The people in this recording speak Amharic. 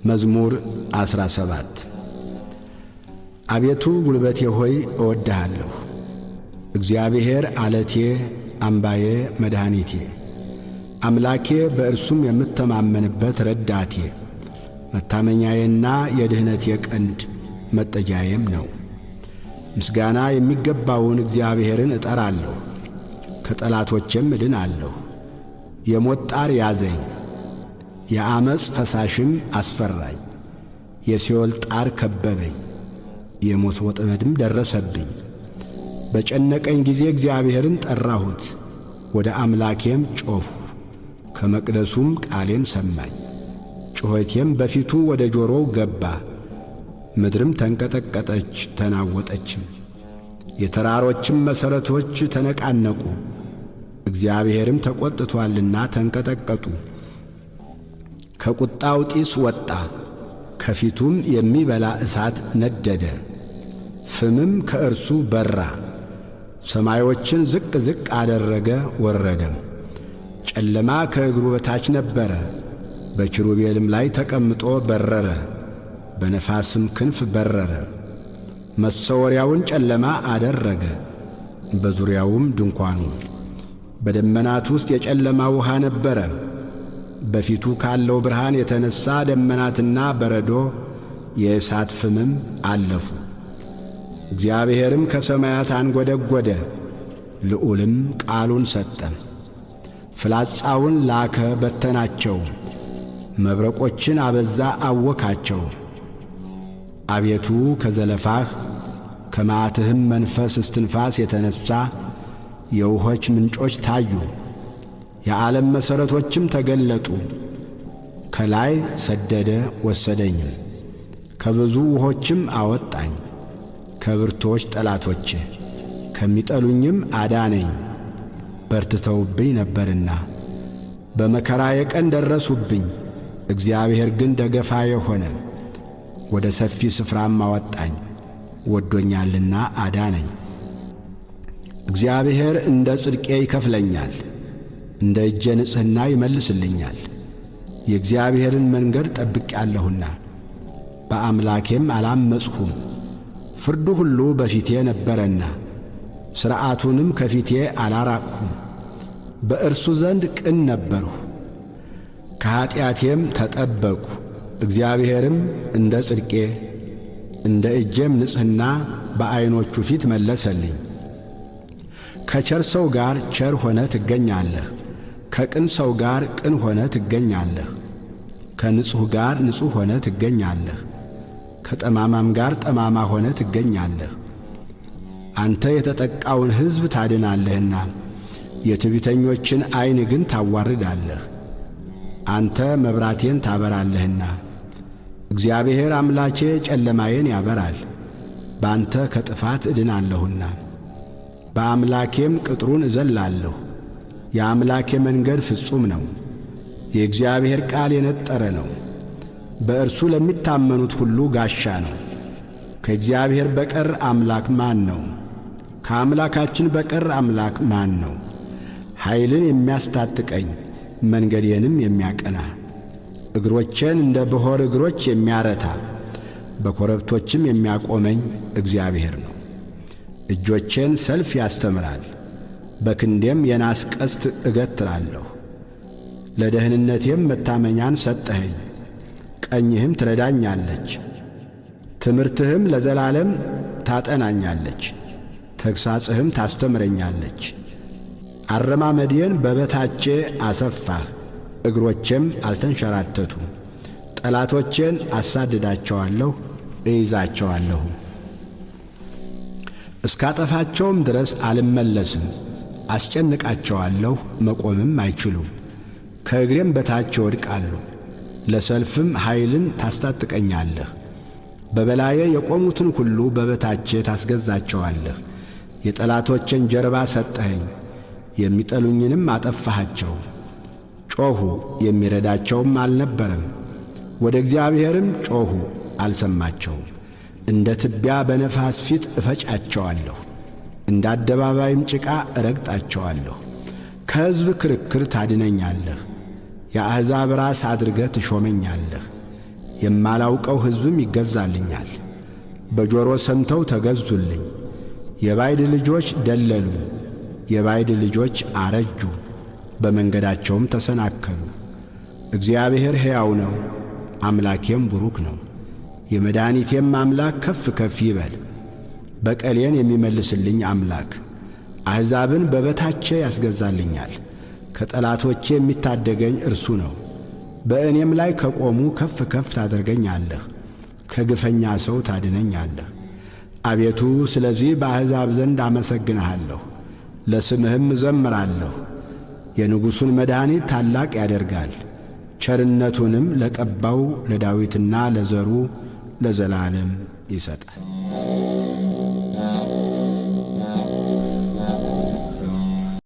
መዝሙር 17 አቤቱ ጉልበቴ ሆይ እወድሃለሁ። እግዚአብሔር ዓለቴ፣ አምባዬ፣ መድኃኒቴ፣ አምላኬ በእርሱም የምተማመንበት ረዳቴ፣ መታመኛዬና የድኅነቴ ቀንድ መጠጊያዬም ነው። ምስጋና የሚገባውን እግዚአብሔርን እጠራለሁ፣ ከጠላቶቼም እድናለሁ። የሞት ጣር ያዘኝ፣ የዓመፅ ፈሳሽም አስፈራኝ። የሲኦል ጣር ከበበኝ፣ የሞት ወጥመድም ደረሰብኝ። በጨነቀኝ ጊዜ እግዚአብሔርን ጠራሁት፣ ወደ አምላኬም ጮኽሁ። ከመቅደሱም ቃሌን ሰማኝ፣ ጩኸቴም በፊቱ ወደ ጆሮው ገባ። ምድርም ተንቀጠቀጠች ተናወጠችም፣ የተራሮችም መሠረቶች ተነቃነቁ። እግዚአብሔርም ተቈጥቶአልና ተንቀጠቀጡ። ከቁጣው ጢስ ወጣ፣ ከፊቱም የሚበላ እሳት ነደደ። ፍምም ከእርሱ በራ። ሰማዮችን ዝቅ ዝቅ አደረገ ወረደም። ጨለማ ከእግሩ በታች ነበረ። በኪሩቤልም ላይ ተቀምጦ በረረ፣ በነፋስም ክንፍ በረረ። መሰወሪያውን ጨለማ አደረገ፣ በዙሪያውም ድንኳኑ። በደመናት ውስጥ የጨለማ ውሃ ነበረ። በፊቱ ካለው ብርሃን የተነሣ ደመናትና በረዶ የእሳት ፍምም አለፉ። እግዚአብሔርም ከሰማያት አንጐደጐደ፣ ልዑልም ቃሉን ሰጠ። ፍላጻውን ላከ በተናቸው፣ መብረቆችን አበዛ አወካቸው። አቤቱ ከዘለፋህ ከመዓትህም መንፈስ እስትንፋስ የተነሣ የውኆች ምንጮች ታዩ፣ የዓለም መሠረቶችም ተገለጡ። ከላይ ሰደደ ወሰደኝም፣ ከብዙ ውኆችም አወጣኝ። ከብርቶች ጠላቶቼ ከሚጠሉኝም አዳነኝ። በርትተውብኝ ነበርና በመከራዬ ቀን ደረሱብኝ። እግዚአብሔር ግን ደገፋዬ ሆነ፣ ወደ ሰፊ ስፍራም አወጣኝ። ወዶኛልና አዳነኝ። እግዚአብሔር እንደ ጽድቄ ይከፍለኛል፣ እንደ እጄ ንጽሕና ይመልስልኛል። የእግዚአብሔርን መንገድ ጠብቄአለሁና በአምላኬም አላመፅሁም። ፍርዱ ሁሉ በፊቴ ነበረና ሥርዓቱንም ከፊቴ አላራቅሁም። በእርሱ ዘንድ ቅን ነበርሁ፣ ከኀጢአቴም ተጠበቅሁ። እግዚአብሔርም እንደ ጽድቄ እንደ እጄም ንጽሕና በዐይኖቹ ፊት መለሰልኝ። ከቸር ሰው ጋር ቸር ሆነ ትገኛለህ፣ ከቅን ሰው ጋር ቅን ሆነ ትገኛለህ። ከንጹሕ ጋር ንጹሕ ሆነ ትገኛለህ፣ ከጠማማም ጋር ጠማማ ሆነ ትገኛለህ። አንተ የተጠቃውን ሕዝብ ታድናለህና የትዕቢተኞችን ዐይን ግን ታዋርዳለህ። አንተ መብራቴን ታበራለህና እግዚአብሔር አምላኬ ጨለማዬን ያበራል። በአንተ ከጥፋት እድናለሁና በአምላኬም ቅጥሩን እዘላለሁ። የአምላኬ መንገድ ፍጹም ነው፣ የእግዚአብሔር ቃል የነጠረ ነው። በእርሱ ለሚታመኑት ሁሉ ጋሻ ነው። ከእግዚአብሔር በቀር አምላክ ማን ነው? ከአምላካችን በቀር አምላክ ማን ነው? ኃይልን የሚያስታጥቀኝ መንገዴንም የሚያቀና፣ እግሮቼን እንደ ብሖር እግሮች የሚያረታ፣ በኮረብቶችም የሚያቆመኝ እግዚአብሔር ነው። እጆቼን ሰልፍ ያስተምራል፣ በክንዴም የናስ ቀስት እገትራለሁ። ለደህንነቴም መታመኛን ሰጠኸኝ፣ ቀኝህም ትረዳኛለች። ትምህርትህም ለዘላለም ታጠናኛለች፣ ተግሣጽህም ታስተምረኛለች። አረማመዴን በበታቼ አሰፋህ፣ እግሮቼም አልተንሸራተቱ። ጠላቶቼን አሳድዳቸዋለሁ፣ እይዛቸዋለሁ። እስካጠፋቸውም ድረስ አልመለስም። አስጨንቃቸዋለሁ፣ መቆምም አይችሉም። ከእግሬም በታች ይወድቃሉ። ለሰልፍም ኃይልን ታስታጥቀኛለህ። በበላዬ የቆሙትን ሁሉ በበታቼ ታስገዛቸዋለህ። የጠላቶቼን ጀርባ ሰጠኸኝ፣ የሚጠሉኝንም አጠፋሃቸው። ጮኹ፣ የሚረዳቸውም አልነበረም። ወደ እግዚአብሔርም ጮኹ፣ አልሰማቸውም። እንደ ትቢያ በነፋስ ፊት እፈጫቸዋለሁ፣ እንደ አደባባይም ጭቃ እረግጣቸዋለሁ። ከሕዝብ ክርክር ታድነኛለህ፣ የአሕዛብ ራስ አድርገህ ትሾመኛለህ። የማላውቀው ሕዝብም ይገዛልኛል። በጆሮ ሰምተው ተገዙልኝ። የባዕድ ልጆች ደለሉ፣ የባዕድ ልጆች አረጁ፣ በመንገዳቸውም ተሰናከሉ። እግዚአብሔር ሕያው ነው፣ አምላኬም ቡሩክ ነው። የመድኃኒቴም አምላክ ከፍ ከፍ ይበል። በቀሌን የሚመልስልኝ አምላክ አሕዛብን በበታቼ ያስገዛልኛል። ከጠላቶቼ የሚታደገኝ እርሱ ነው። በእኔም ላይ ከቆሙ ከፍ ከፍ ታደርገኛለህ፣ ከግፈኛ ሰው ታድነኛለህ። አቤቱ ስለዚህ በአሕዛብ ዘንድ አመሰግንሃለሁ፣ ለስምህም እዘምራለሁ። የንጉሡን መድኃኒት ታላቅ ያደርጋል፣ ቸርነቱንም ለቀባው ለዳዊትና ለዘሩ ለዘላለም ይሰጣል።